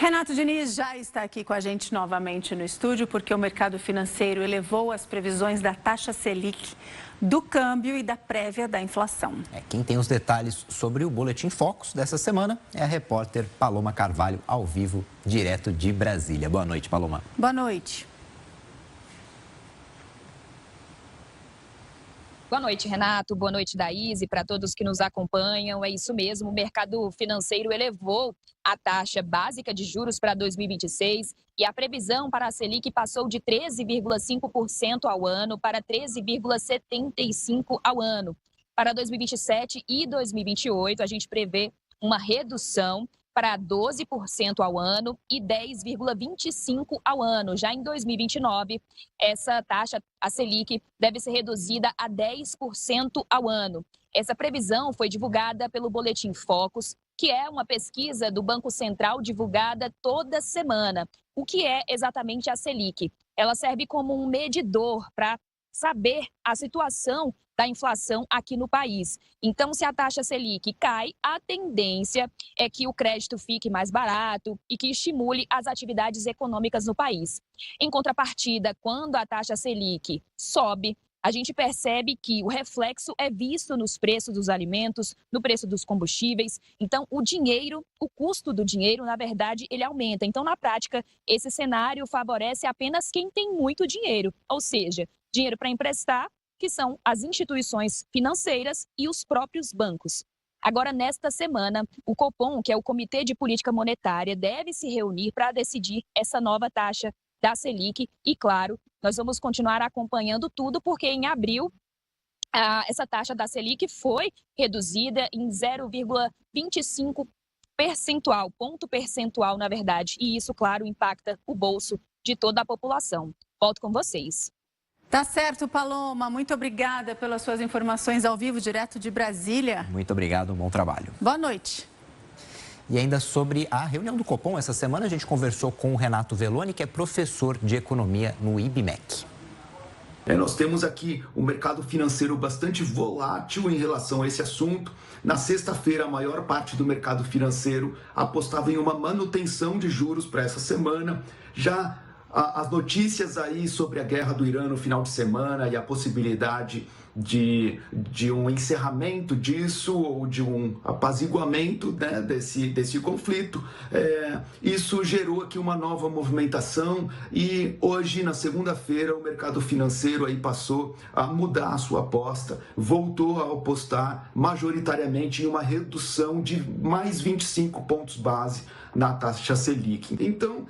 Renato Diniz já está aqui com a gente novamente no estúdio, porque o mercado financeiro elevou as previsões da taxa Selic, do câmbio e da prévia da inflação. Quem tem os detalhes sobre o Boletim Focus dessa semana é a repórter Paloma Carvalho, ao vivo, direto de Brasília. Boa noite, Paloma. Boa noite. Boa noite, Renato. Boa noite, Daís, e para todos que nos acompanham. É isso mesmo, o mercado financeiro elevou a taxa básica de juros para 2026 e a previsão para a Selic passou de 13,5% ao ano para 13,75% ao ano. Para 2027 e 2028, a gente prevê uma redução para 12% ao ano e 10,25% ao ano. Já em 2029, essa taxa, a Selic, deve ser reduzida a 10% ao ano. Essa previsão foi divulgada pelo Boletim Focus, que é uma pesquisa do Banco Central divulgada toda semana. O que é exatamente a Selic? Ela serve como um medidor para saber a situação da inflação aqui no país. Então, se a taxa Selic cai, a tendência é que o crédito fique mais barato e que estimule as atividades econômicas no país. Em contrapartida, quando a taxa Selic sobe, a gente percebe que o reflexo é visto nos preços dos alimentos, no preço dos combustíveis. Então, o custo do dinheiro, na verdade, ele aumenta. Então, na prática, esse cenário favorece apenas quem tem muito dinheiro, ou seja, dinheiro para emprestar, que são as instituições financeiras e os próprios bancos. Agora, nesta semana, o Copom, que é o Comitê de Política Monetária, deve se reunir para decidir essa nova taxa da Selic. E, claro, nós vamos continuar acompanhando tudo, porque em abril, essa taxa da Selic foi reduzida em 0,25 ponto percentual, na verdade. E isso, claro, impacta o bolso de toda a população. Volto com vocês. Tá certo, Paloma. Muito obrigada pelas suas informações ao vivo, direto de Brasília. Muito obrigado, bom trabalho. Boa noite. E ainda sobre a reunião do Copom, essa semana a gente conversou com o Renato Veloni, que é professor de economia no IBMEC. Nós temos aqui um mercado financeiro bastante volátil em relação a esse assunto. Na sexta-feira, a maior parte do mercado financeiro apostava em uma manutenção de juros para essa semana. Já as notícias aí sobre a guerra do Irã no final de semana e a possibilidade de um encerramento disso ou de um apaziguamento, né, desse conflito, isso gerou aqui uma nova movimentação e hoje, na segunda-feira, o mercado financeiro aí passou a mudar a sua aposta, voltou a apostar majoritariamente em uma redução de mais 25 pontos base na taxa Selic. Então,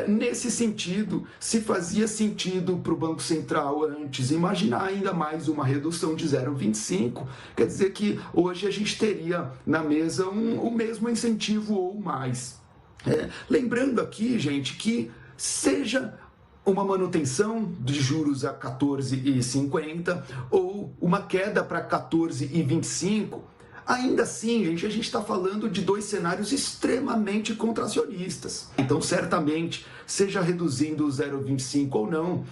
nesse sentido, se fazia sentido para o Banco Central antes imaginar ainda mais uma redução de 0,25, quer dizer que hoje a gente teria na mesa o mesmo incentivo ou mais. Lembrando aqui, gente, que seja uma manutenção de juros a 14,50 ou uma queda para 14,25, ainda assim, gente, a gente está falando de dois cenários extremamente contracionistas. Então, certamente, seja reduzindo o 0,25 ou não,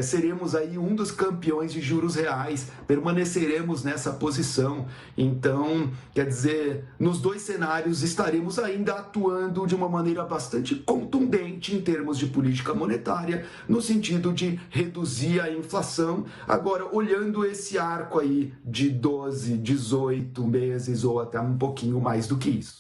seremos aí um dos campeões de juros reais, permaneceremos nessa posição. Então, quer dizer, nos dois cenários estaremos ainda atuando de uma maneira bastante contundente em termos de política monetária, no sentido de reduzir a inflação. Agora, olhando esse arco aí de 12, 18 meses, ou até um pouquinho mais do que isso.